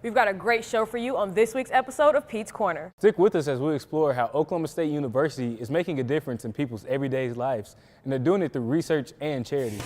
We've got a great show for you on this week's episode of Pete's Corner. Stick with us as we explore how Oklahoma State University is making a difference in people's everyday lives, and they're doing it through research and charity.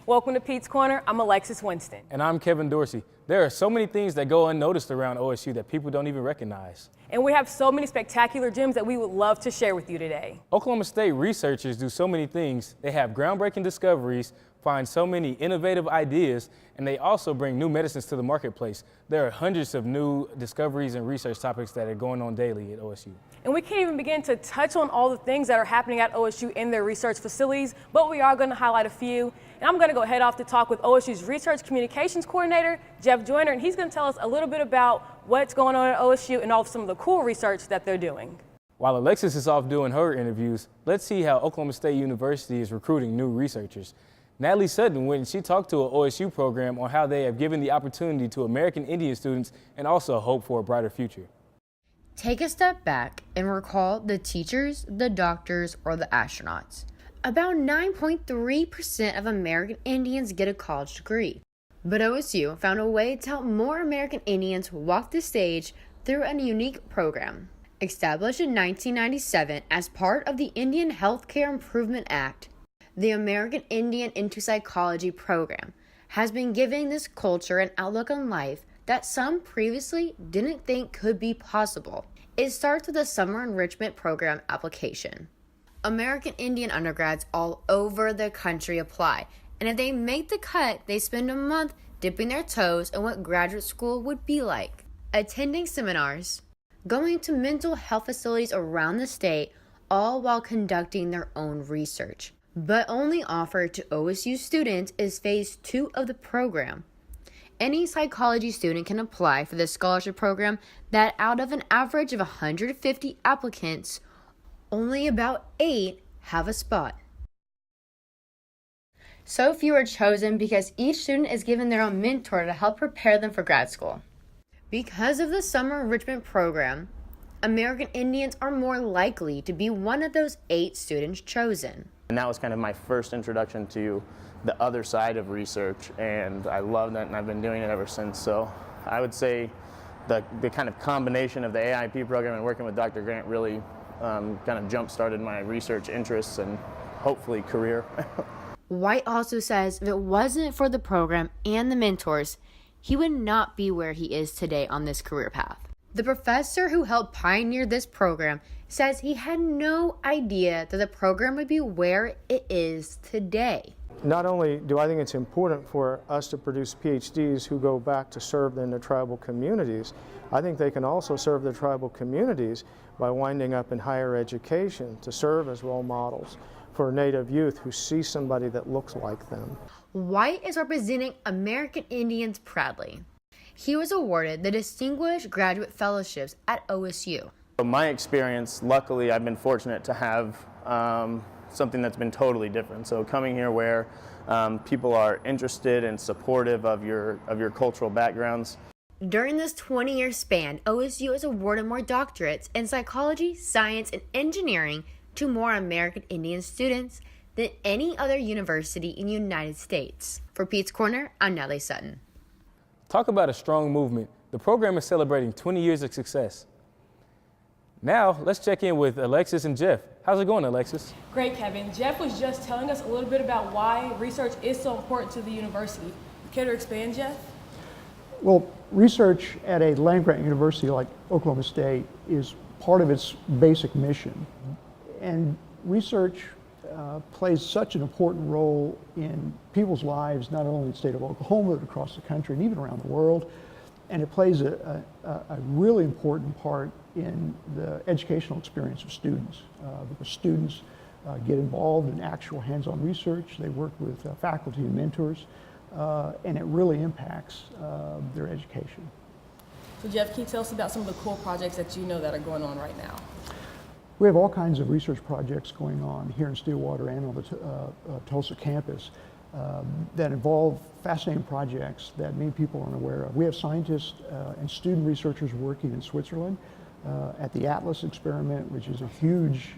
Welcome to Pete's Corner. I'm Alexis Winston. And I'm Kevin Dorsey. There are so many things that go unnoticed around OSU that people don't even recognize. And we have so many spectacular gems that we would love to share with you today. Oklahoma State researchers do so many things. They have groundbreaking discoveries, find so many innovative ideas, and they also bring new medicines to the marketplace. There are hundreds of new discoveries and research topics that are going on daily at OSU. And we can't even begin to touch on all the things that are happening at OSU in their research facilities, but we are going to highlight a few. And I'm going to go head off to talk with OSU's Research Communications Coordinator, Jeff Joyner, and he's going to tell us a little bit about what's going on at OSU and all of some of the cool research that they're doing. While Alexis is off doing her interviews, let's see how Oklahoma State University is recruiting new researchers. Natalie Sutton went and she talked to an OSU program on how they have given the opportunity to American Indian students and also hope for a brighter future. Take a step back and recall the teachers, the doctors, or the astronauts. About 9.3% of American Indians get a college degree. But OSU found a way to help more American Indians walk the stage through a unique program. Established in 1997 as part of the Indian Healthcare Improvement Act, the American Indian into Psychology program has been giving this culture an outlook on life that some previously didn't think could be possible. It starts with a summer enrichment program application. American Indian undergrads all over the country apply, and if they make the cut, they spend a month dipping their toes in what graduate school would be like. Attending seminars, going to mental health facilities around the state, all while conducting their own research. But only offered to OSU students is phase 2 of the program. Any psychology student can apply for this scholarship program that out of an average of 150 applicants, only about 8 have a spot. So few are chosen because each student is given their own mentor to help prepare them for grad school. Because of the summer enrichment program, American Indians are more likely to be one of those 8 students chosen. And that was kind of my first introduction to the other side of research, and I loved it, and I've been doing it ever since. So I would say the kind of combination of the AIP program and working with Dr. Grant really kind of jump-started my research interests and hopefully career. White also says if it wasn't for the program and the mentors, he would not be where he is today on this career path. The professor who helped pioneer this program says he had no idea that the program would be where it is today. Not only do I think it's important for us to produce PhDs who go back to serve in the tribal communities, I think they can also serve the tribal communities by winding up in higher education to serve as role models for Native youth who see somebody that looks like them. White is representing American Indians proudly. He was awarded the Distinguished Graduate Fellowships at OSU. My experience, luckily, I've been fortunate to have something that's been totally different. So coming here where people are interested and supportive of your cultural backgrounds. During this 20-year span, OSU has awarded more doctorates in psychology, science, and engineering to more American Indian students than any other university in the United States. For Pete's Corner, I'm Natalie Sutton. Talk about a strong movement. The program is celebrating 20 years of success. Now, let's check in with Alexis and Jeff. How's it going, Alexis? Great, Kevin. Jeff was just telling us a little bit about why research is so important to the university. Care to expand, Jeff? Well, research at a land-grant university like Oklahoma State is part of its basic mission. And research plays such an important role in people's lives, not only in the state of Oklahoma, but across the country and even around the world. And it plays a really important part in the educational experience of students. Because students get involved in actual hands-on research, they work with faculty and mentors, and it really impacts their education. So Jeff, can you tell us about some of the cool projects that you know that are going on right now? We have all kinds of research projects going on here in Stillwater and on the Tulsa campus that involve fascinating projects that many people aren't aware of. We have scientists and student researchers working in Switzerland at the ATLAS experiment, which is a huge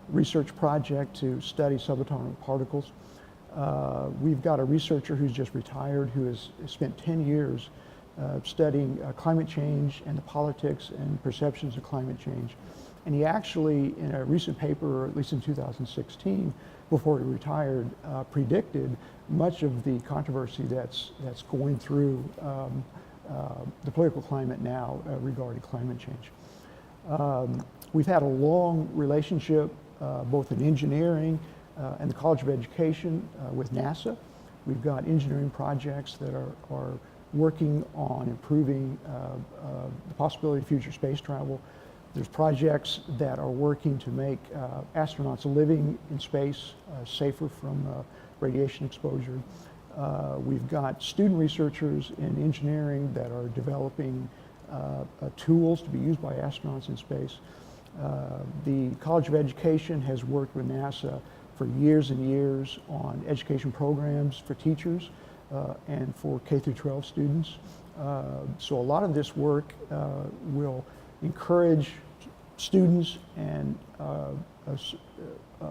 research project to study subatomic particles. We've got a researcher who's just retired who has spent 10 years studying climate change and the politics and perceptions of climate change. And he actually, in a recent paper, or at least in 2016, before he retired, predicted much of the controversy that's going through the political climate now regarding climate change. We've had a long relationship both in engineering and the College of Education with NASA. We've got engineering projects that are working on improving the possibility of future space travel. There's projects that are working to make astronauts living in space safer from radiation exposure. We've got student researchers in engineering that are developing tools to be used by astronauts in space. The College of Education has worked with NASA for years and years on education programs for teachers and for K through 12 students. So a lot of this work will encourage students and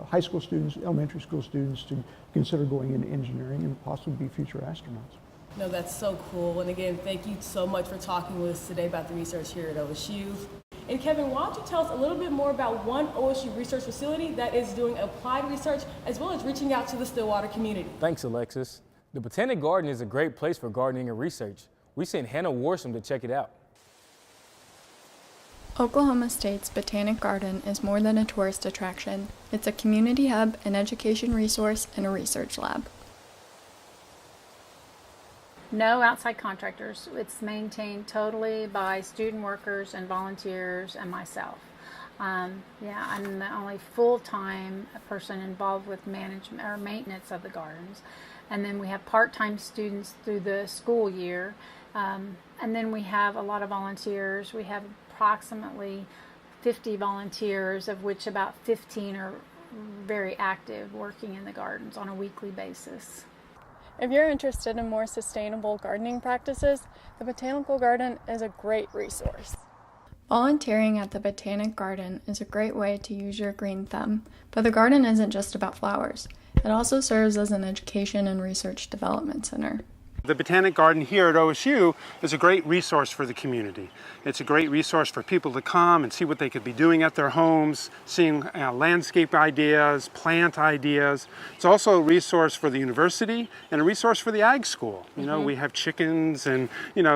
high school students, elementary school students to consider going into engineering and possibly be future astronauts. No, that's so cool. And again, thank you so much for talking with us today about the research here at OSU. And Kevin, why don't you tell us a little bit more about one OSU research facility that is doing applied research as well as reaching out to the Stillwater community? Thanks, Alexis. The Botanic Garden is a great place for gardening and research. We sent Hannah Worsham to check it out. Oklahoma State's Botanic Garden is more than a tourist attraction. It's a community hub, an education resource, and a research lab. No outside contractors. It's maintained totally by student workers and volunteers and myself. I'm the only full-time person involved with management or maintenance of the gardens. And then we have part-time students through the school year. And then we have a lot of volunteers. We have approximately 50 volunteers, of which about 15 are very active working in the gardens on a weekly basis. If you're interested in more sustainable gardening practices, the Botanical Garden is a great resource. Volunteering at the Botanic Garden is a great way to use your green thumb, but the garden isn't just about flowers. It also serves as an education and research development center. The Botanic Garden here at OSU is a great resource for the community. It's a great resource for people to come and see what they could be doing at their homes, seeing landscape ideas, plant ideas. It's also a resource for the university and a resource for the ag school. You know, we have chickens and,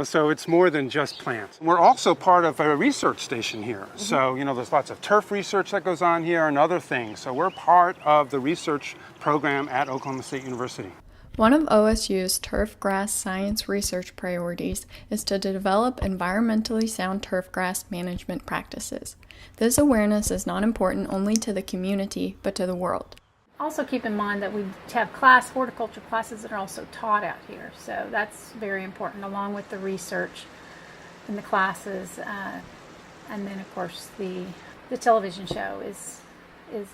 so it's more than just plants. We're also part of a research station here. So, there's lots of turf research that goes on here and other things. So we're part of the research program at Oklahoma State University. One of OSU's turf grass science research priorities is to develop environmentally sound turf grass management practices. This awareness is not important only to the community, but to the world. Also keep in mind that we have horticulture classes that are also taught out here. So that's very important, along with the research in the classes. And then, of course, the television show is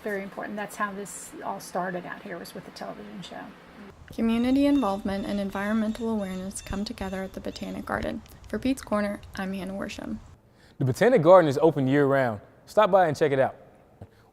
very important. That's how this all started out here, was with the television show. Community involvement and environmental awareness come together at the Botanic Garden. For Pete's Corner, I'm Hannah Worsham. The Botanic Garden is open year-round. Stop by and check it out.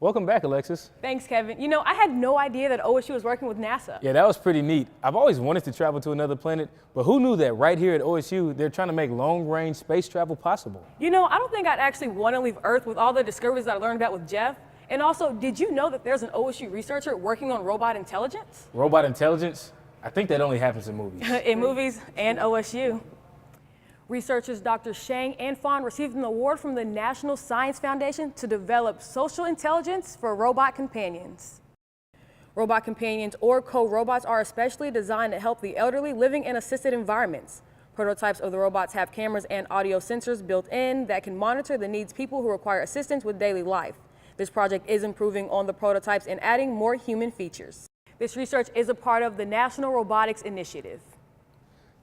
Welcome back, Alexis. Thanks, Kevin. I had no idea that OSU was working with NASA. Yeah, that was pretty neat. I've always wanted to travel to another planet, but who knew that right here at OSU, they're trying to make long-range space travel possible? I don't think I'd actually want to leave Earth with all the discoveries that I learned about with Jeff. And also, did you know that there's an OSU researcher working on robot intelligence? Robot intelligence? I think that only happens in movies. In movies and OSU. Researchers Dr. Shang and Fawn received an award from the National Science Foundation to develop social intelligence for robot companions. Robot companions, or co-robots, are especially designed to help the elderly living in assisted environments. Prototypes of the robots have cameras and audio sensors built in that can monitor the needs of people who require assistance with daily life. This project is improving on the prototypes and adding more human features. This research is a part of the National Robotics Initiative.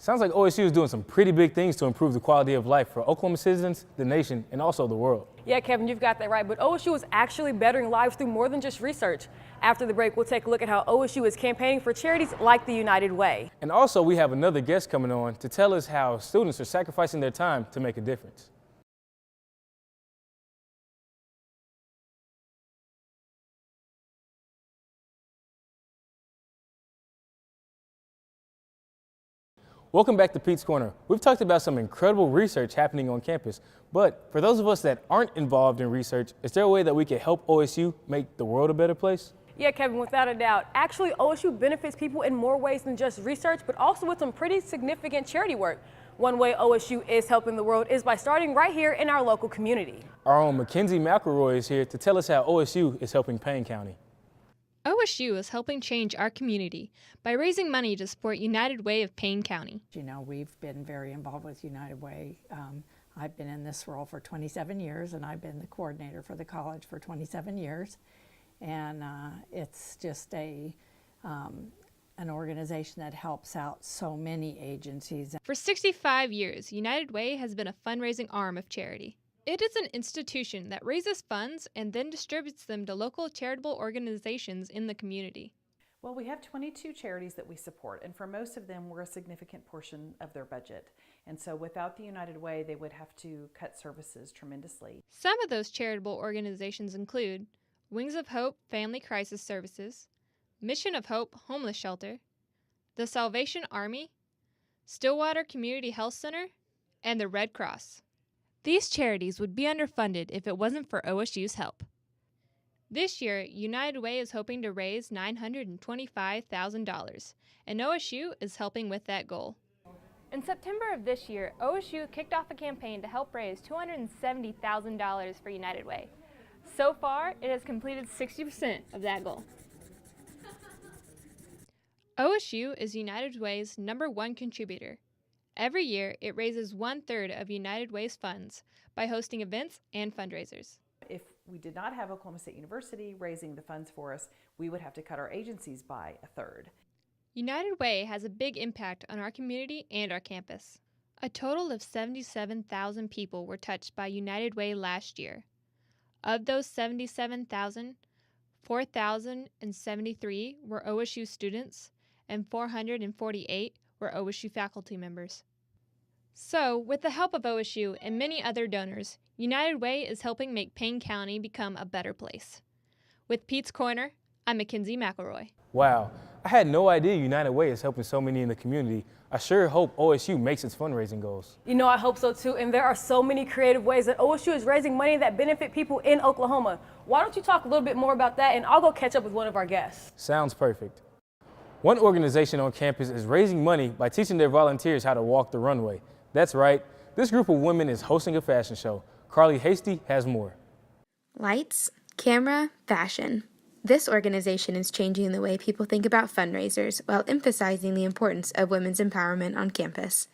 Sounds like OSU is doing some pretty big things to improve the quality of life for Oklahoma citizens, the nation, and also the world. Yeah, Kevin, you've got that right. But OSU is actually bettering lives through more than just research. After the break, we'll take a look at how OSU is campaigning for charities like the United Way. And also, we have another guest coming on to tell us how students are sacrificing their time to make a difference. Welcome back to Pete's Corner. We've talked about some incredible research happening on campus, but for those of us that aren't involved in research, is there a way that we can help OSU make the world a better place? Yeah, Kevin, without a doubt. Actually, OSU benefits people in more ways than just research, but also with some pretty significant charity work. One way OSU is helping the world is by starting right here in our local community. Our own Mackenzie McElroy is here to tell us how OSU is helping Payne County. OSU is helping change our community by raising money to support United Way of Payne County. You know, we've been very involved with United Way. I've been in this role for 27 years, and I've been the coordinator for the college for 27 years. And it's just an organization that helps out so many agencies. For 65 years, United Way has been a fundraising arm of charity. It is an institution that raises funds and then distributes them to local charitable organizations in the community. Well, we have 22 charities that we support, and for most of them, we're a significant portion of their budget. And so without the United Way, they would have to cut services tremendously. Some of those charitable organizations include Wings of Hope Family Crisis Services, Mission of Hope Homeless Shelter, the Salvation Army, Stillwater Community Health Center, and the Red Cross. These charities would be underfunded if it wasn't for OSU's help. This year, United Way is hoping to raise $925,000, and OSU is helping with that goal. In September of this year, OSU kicked off a campaign to help raise $270,000 for United Way. So far, it has completed 60% of that goal. OSU is United Way's #1 contributor. Every year, it raises 1/3 of United Way's funds by hosting events and fundraisers. If we did not have Oklahoma State University raising the funds for us, we would have to cut our agencies by 1/3. United Way has a big impact on our community and our campus. A total of 77,000 people were touched by United Way last year. Of those 77,000, 4,073 were OSU students and 448 were OSU faculty members. So, with the help of OSU and many other donors, United Way is helping make Payne County become a better place. With Pete's Corner, I'm Mackenzie McElroy. Wow, I had no idea United Way is helping so many in the community. I sure hope OSU makes its fundraising goals. You know, I hope so too, and there are so many creative ways that OSU is raising money that benefit people in Oklahoma. Why don't you talk a little bit more about that, and I'll go catch up with one of our guests. Sounds perfect. One organization on campus is raising money by teaching their volunteers how to walk the runway. That's right, this group of women is hosting a fashion show. Carly Hasty has more. Lights, camera, fashion. This organization is changing the way people think about fundraisers while emphasizing the importance of women's empowerment on campus.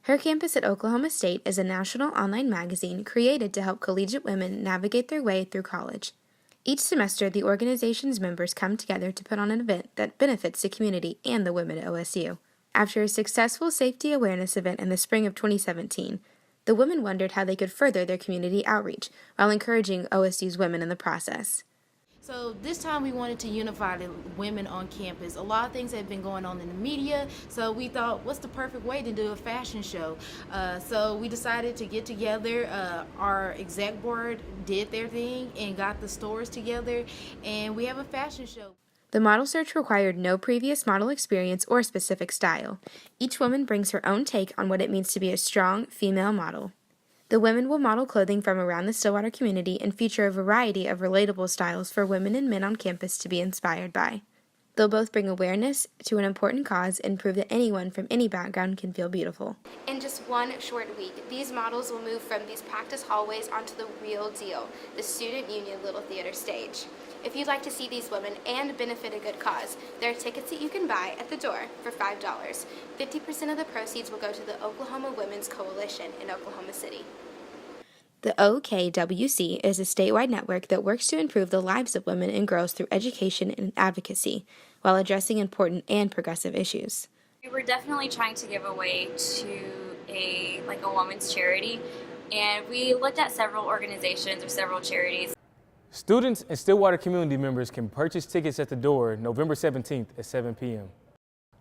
Her Campus at Oklahoma State is a national online magazine created to help collegiate women navigate their way through college. Each semester, the organization's members come together to put on an event that benefits the community and the women at OSU. After a successful safety awareness event in the spring of 2017, the women wondered how they could further their community outreach while encouraging OSU's women in the process. So this time we wanted to unify the women on campus. A lot of things have been going on in the media, so we thought, what's the perfect way to do a fashion show? So we decided to get together. Our exec board did their thing and got the stores together, and we have a fashion show. The model search required no previous model experience or specific style. Each woman brings her own take on what it means to be a strong female model. The women will model clothing from around the Stillwater community and feature a variety of relatable styles for women and men on campus to be inspired by. They'll both bring awareness to an important cause and prove that anyone from any background can feel beautiful. In just one short week, these models will move from these practice hallways onto the real deal, the Student Union Little Theater stage. If you'd like to see these women and benefit a good cause, there are tickets that you can buy at the door for $5. 50% of the proceeds will go to the Oklahoma Women's Coalition in Oklahoma City. The OKWC is a statewide network that works to improve the lives of women and girls through education and advocacy, while addressing important and progressive issues. We're definitely trying to give away to a woman's charity, and we looked at several organizations or several charities. Students and Stillwater community members can purchase tickets at the door November 17th at 7 p.m.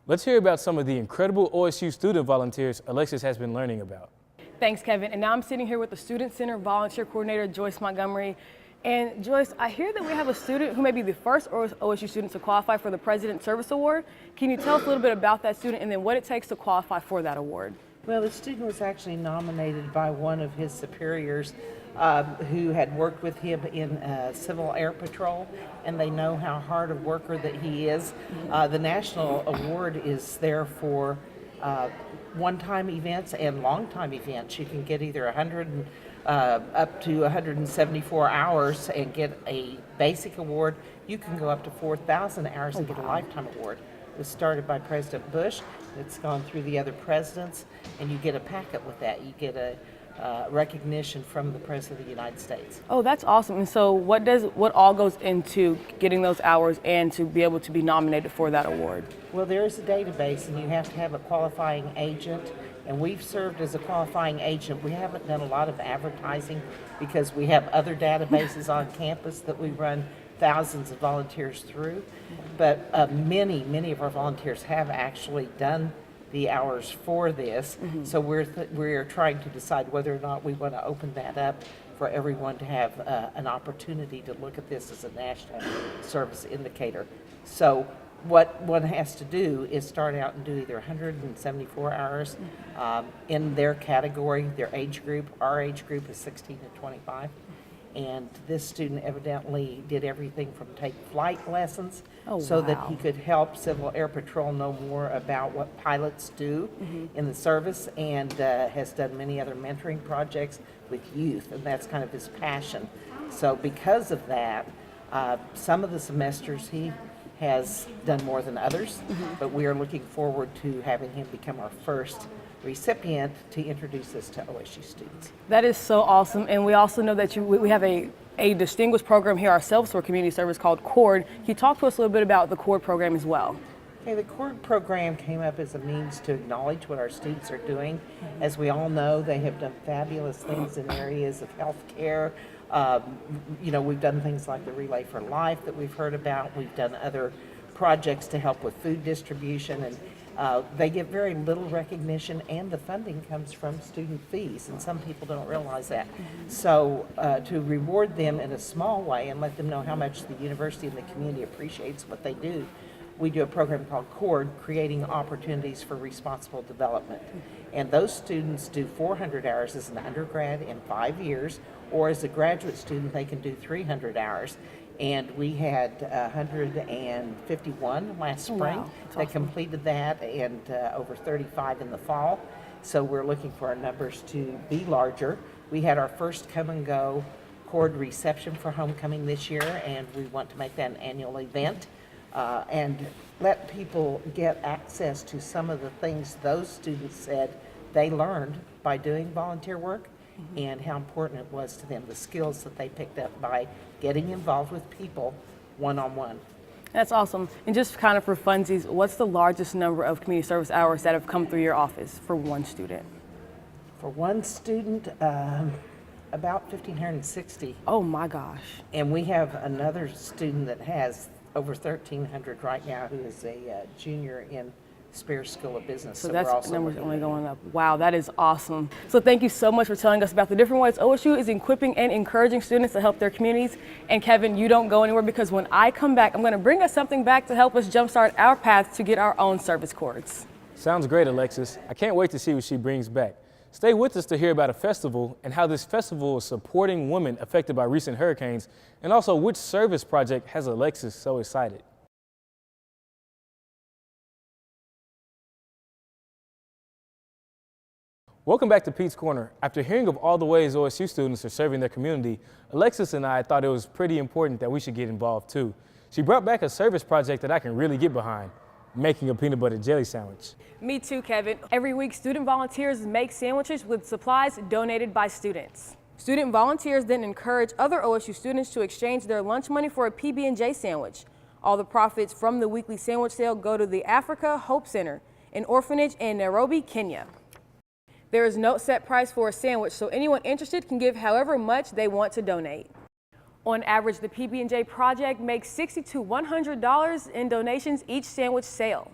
Let's hear about some of the incredible OSU student volunteers Alexis has been learning about. Thanks, Kevin. And now I'm sitting here with the Student Center Volunteer Coordinator, Joyce Montgomery. And Joyce, I hear that we have a student who may be the first OSU student to qualify for the President's Service Award. Can you tell us a little bit about that student and then what it takes to qualify for that award? Well, the student was actually nominated by one of his superiors who had worked with him in Civil Air Patrol, and they know how hard a worker that he is. The national award is there for one-time events and long-time events. You can get either 100 up to 174 hours and get a basic award. You can go up to 4,000 hours and get a lifetime award. It was started by President Bush. It's gone through the other presidents, and you get a packet with that. You get a recognition from the President of the United States. Oh, that's awesome. And so what all goes into getting those hours and to be able to be nominated for that award? Well, there is a database, and you have to have a qualifying agent, and we've served as a qualifying agent. We haven't done a lot of advertising because we have other databases on campus that we run thousands of volunteers through, but many of our volunteers have actually done the hours for this. So we're trying to decide whether or not we want to open that up for everyone to have an opportunity to look at this as a national service indicator. So what one has to do is start out and do either 174 hours in their category, their age group. Our age group is 16 to 25. And this student evidently did everything from take flight lessons that he could help Civil Air Patrol know more about what pilots do in the service, and has done many other mentoring projects with youth, and that's kind of his passion. So because of that, some of the semesters he has done more than others, but we are looking forward to having him become our first recipient to introduce this to OSU students. That is so awesome. And we also know that we have a distinguished program here ourselves for community service called CORD. Can you talk to us a little bit about the CORD program as well? Okay, the CORD program came up as a means to acknowledge what our students are doing. As we all know, they have done fabulous things in areas of health care. We've done things like the Relay for Life that we've heard about. We've done other projects to help with food distribution, and they get very little recognition, and the funding comes from student fees, and some people don't realize that. So to reward them in a small way and let them know how much the university and the community appreciates what they do, we do a program called CORD, Creating Opportunities for Responsible Development. And those students do 400 hours as an undergrad in 5 years, or as a graduate student, they can do 300 hours. And we had 151 last spring that completed that, and over 35 in the fall. So we're looking for our numbers to be larger. We had our first come and go CORD reception for homecoming this year, and we want to make that an annual event and let people get access to some of the things those students said they learned by doing volunteer work, and how important it was to them, the skills that they picked up by getting involved with people one-on-one. That's awesome. And just kind of for funsies, what's the largest number of community service hours that have come through your office for one student? For one student, about 1,560. Oh my gosh. And we have another student that has over 1,300 right now, who is a junior in Spear School of Business. So that's numbers only going up. Wow, that is awesome. So thank you so much for telling us about the different ways OSU is equipping and encouraging students to help their communities. And Kevin, you don't go anywhere, because when I come back, I'm going to bring us something back to help us jumpstart our path to get our own service cords. Sounds great, Alexis. I can't wait to see what she brings back. Stay with us to hear about a festival and how this festival is supporting women affected by recent hurricanes, and also which service project has Alexis so excited. Welcome back to Pete's Corner. After hearing of all the ways OSU students are serving their community, Alexis and I thought it was pretty important that we should get involved too. She brought back a service project that I can really get behind: making a peanut butter jelly sandwich. Me too, Kevin. Every week, student volunteers make sandwiches with supplies donated by students. Student volunteers then encourage other OSU students to exchange their lunch money for a PB&J sandwich. All the profits from the weekly sandwich sale go to the Africa Hope Center. an orphanage in Nairobi, Kenya. There is no set price for a sandwich, so anyone interested can give however much they want to donate. On average, the PB&J project makes $60 to $100 in donations each sandwich sale.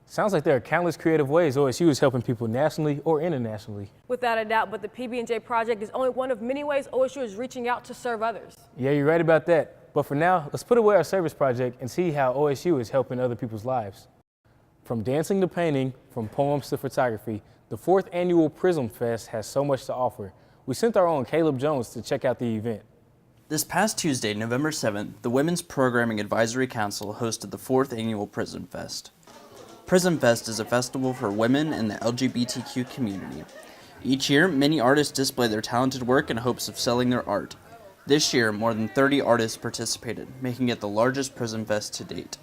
Sounds like there are countless creative ways OSU is helping people nationally or internationally. Without a doubt, but the PB&J project is only one of many ways OSU is reaching out to serve others. Yeah, you're right about that. But for now, let's put away our service project and see how OSU is helping other people's lives. From dancing to painting, from poems to photography, the 4th annual Prism Fest has so much to offer. We sent our own Caleb Jones to check out the event. This past Tuesday, November 7th, the Women's Programming Advisory Council hosted the 4th annual Prism Fest. Prism Fest is a festival for women in the LGBTQ community. Each year, many artists display their talented work in hopes of selling their art. This year, more than 30 artists participated, making it the largest Prism Fest to date.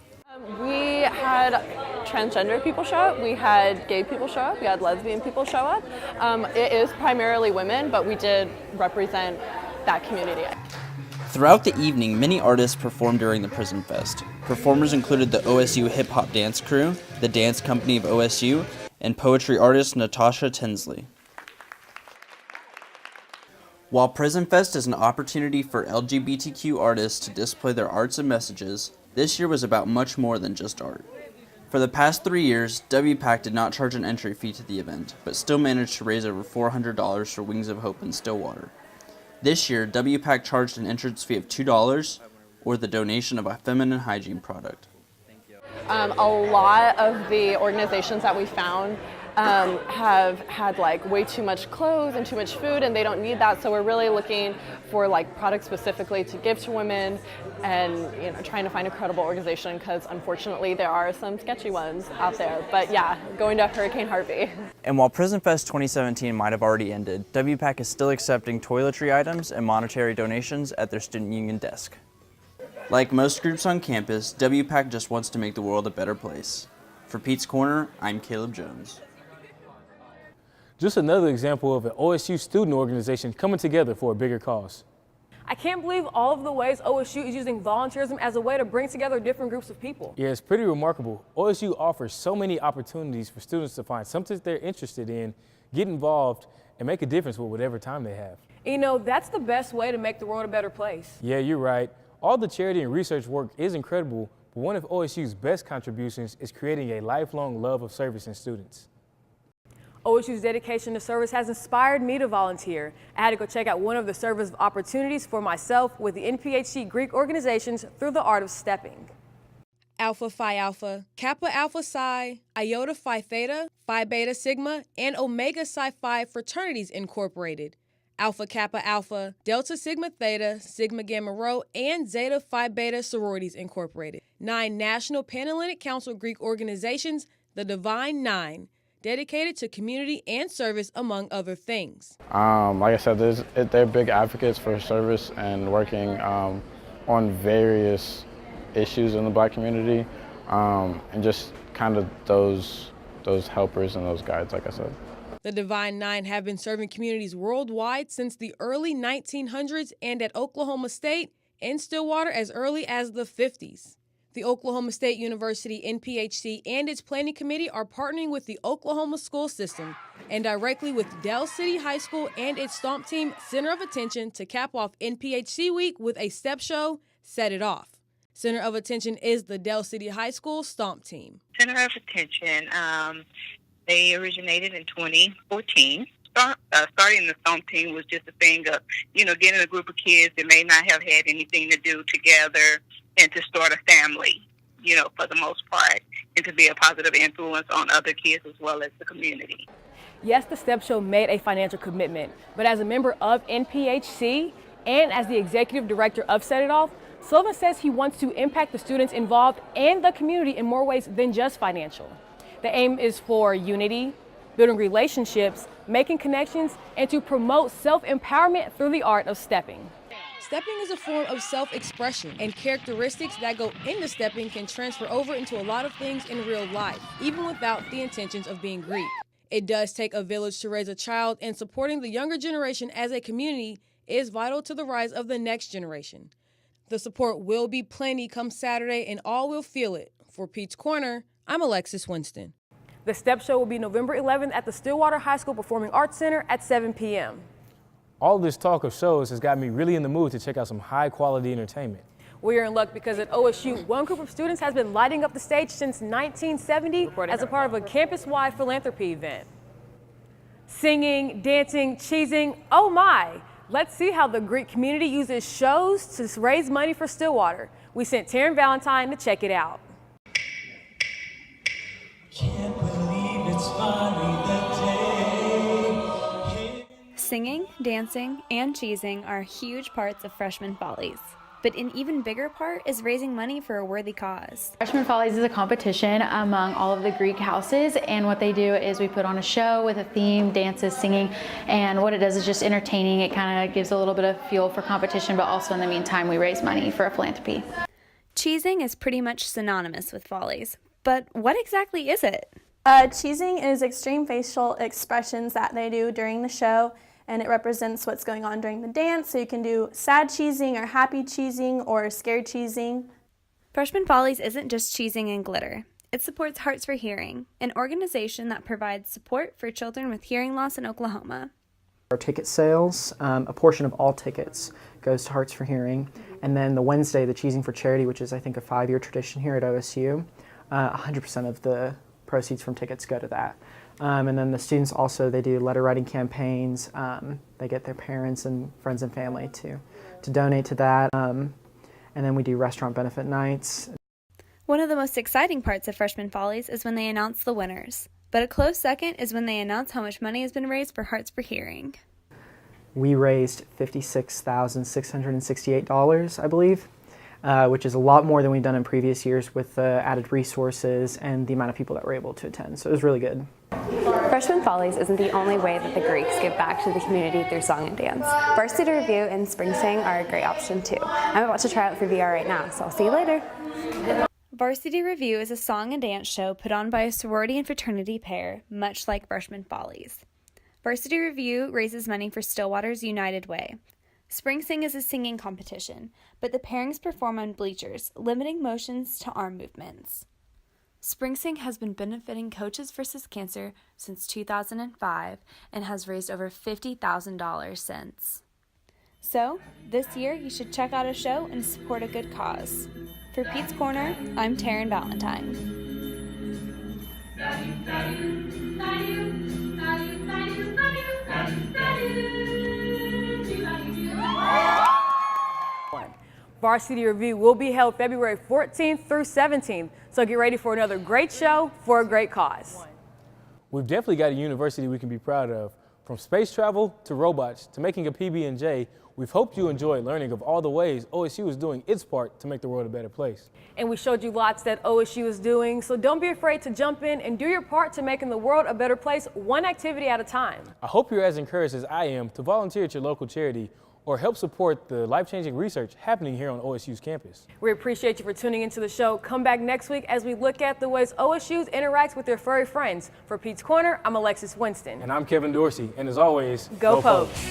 We had transgender people show up, we had gay people show up, we had lesbian people show up. It is primarily women, but we did represent that community. Throughout the evening, many artists performed during the Prism Fest. Performers included the OSU Hip Hop Dance Crew, the Dance Company of OSU, and poetry artist Natasha Tinsley. While Prism Fest is an opportunity for LGBTQ artists to display their arts and messages, this year was about much more than just art. For the past 3 years, WPAC did not charge an entry fee to the event, but still managed to raise over $400 for Wings of Hope in Stillwater. This year, WPAC charged an entrance fee of $2 or the donation of a feminine hygiene product. A lot of the organizations that we found have had like way too much clothes and too much food, and they don't need that. So we're really looking for like products specifically to give to women, and trying to find a credible organization, because unfortunately there are some sketchy ones out there. But yeah, going to Hurricane Harvey. And while Prism Fest 2017 might have already ended, WPAC is still accepting toiletry items and monetary donations at their student union desk. Like most groups on campus, WPAC just wants to make the world a better place. For Pete's Corner, I'm Caleb Jones. Just another example of an OSU student organization coming together for a bigger cause. I can't believe all of the ways OSU is using volunteerism as a way to bring together different groups of people. Yeah, it's pretty remarkable. OSU offers so many opportunities for students to find something they're interested in, get involved, and make a difference with whatever time they have. That's the best way to make the world a better place. Yeah, you're right. All the charity and research work is incredible, but one of OSU's best contributions is creating a lifelong love of service in students. OSU's dedication to service has inspired me to volunteer. I had to go check out one of the service opportunities for myself with the NPHC Greek organizations through the art of stepping. Alpha Phi Alpha, Kappa Alpha Psi, Iota Phi Theta, Phi Beta Sigma, and Omega Psi Phi fraternities incorporated. Alpha Kappa Alpha, Delta Sigma Theta, Sigma Gamma Rho, and Zeta Phi Beta sororities incorporated. 9 National Panhellenic Council Greek organizations, the Divine Nine, dedicated to community and service, among other things. Like I said, they're big advocates for service and working on various issues in the Black community, and just kind of those helpers and those guides, like I said. The Divine Nine have been serving communities worldwide since the early 1900s, and at Oklahoma State and Stillwater as early as the 50s. The Oklahoma State University NPHC and its planning committee are partnering with the Oklahoma school system and directly with Del City High School and its Stomp Team Center of Attention to cap off NPHC Week with a step show, Set It Off. Center of Attention is the Del City High School Stomp Team. Center of Attention, they originated in 2014. Starting the Stomp Team was just a thing of, getting a group of kids that may not have had anything to do together and to start a family, for the most part, and to be a positive influence on other kids as well as the community. Yes, the STEP Show made a financial commitment, but as a member of NPHC and as the executive director of Set It Off, Sullivan says he wants to impact the students involved and the community in more ways than just financial. The aim is for unity, building relationships, making connections, and to promote self-empowerment through the art of stepping. Stepping is a form of self-expression, and characteristics that go into stepping can transfer over into a lot of things in real life, even without the intentions of being Greek. It does take a village to raise a child, and supporting the younger generation as a community is vital to the rise of the next generation. The support will be plenty come Saturday, and all will feel it. For Pete's Corner, I'm Alexis Winston. The STEP show will be November 11th at the Stillwater High School Performing Arts Center at 7 p.m. All this talk of shows has got me really in the mood to check out some high-quality entertainment. We are in luck because at OSU, one group of students has been lighting up the stage since 1970 as a part of a campus-wide philanthropy event. Singing, dancing, cheesing, oh my! Let's see how the Greek community uses shows to raise money for Stillwater. We sent Taryn Valentine to check it out. Can't believe it's finally the day. Singing, dancing, and cheesing are huge parts of Freshman Follies. But an even bigger part is raising money for a worthy cause. Freshman Follies is a competition among all of the Greek houses, and what they do is we put on a show with a theme, dances, singing, and what it does is just entertaining. It kind of gives a little bit of fuel for competition, but also in the meantime we raise money for a philanthropy. Cheesing is pretty much synonymous with Follies, but what exactly is it? Cheesing is extreme facial expressions that they do during the show, and it represents what's going on during the dance. So you can do sad cheesing or happy cheesing or scared cheesing. Freshman Follies isn't just cheesing and glitter. It supports Hearts for Hearing, an organization that provides support for children with hearing loss in Oklahoma. Our ticket sales, a portion of all tickets goes to Hearts for Hearing. And then the Wednesday, the Cheesing for Charity, which is I think a 5-year tradition here at OSU, 100% of the proceeds from tickets go to that. And then the students also, they do letter writing campaigns. They get their parents and friends and family to donate to that. And then we do restaurant benefit nights. One of the most exciting parts of Freshman Follies is when they announce the winners. But a close second is when they announce how much money has been raised for Hearts for Hearing. We raised $56,668, I believe, which is a lot more than we've done in previous years with the added resources and the amount of people that were able to attend. So it was really good. Freshman Follies isn't the only way that the Greeks give back to the community through song and dance. Varsity Review and Spring Sing are a great option too. I'm about to try out for VR right now, so I'll see you later. Varsity Review is a song and dance show put on by a sorority and fraternity pair, much like Freshman Follies. Varsity Review raises money for Stillwater's United Way. Spring Sing is a singing competition, but the pairings perform on bleachers, limiting motions to arm movements. Spring Sing has been benefiting Coaches vs. Cancer since 2005 and has raised over $50,000 since. So, this year you should check out a show and support a good cause. For Pete's Corner, I'm Taryn Valentine. Varsity Review will be held February 14th through 17th, so get ready for another great show for a great cause. We've definitely got a university we can be proud of. From space travel to robots to making a PB&J, we've hoped you enjoy learning of all the ways OSU is doing its part to make the world a better place. And we showed you lots that OSU is doing, so don't be afraid to jump in and do your part to making the world a better place, one activity at a time. I hope you're as encouraged as I am to volunteer at your local charity or help support the life-changing research happening here on OSU's campus. We appreciate you for tuning into the show. Come back next week as we look at the ways OSU interacts with their furry friends. For Pete's Corner, I'm Alexis Winston. And I'm Kevin Dorsey. And as always, go Pokes.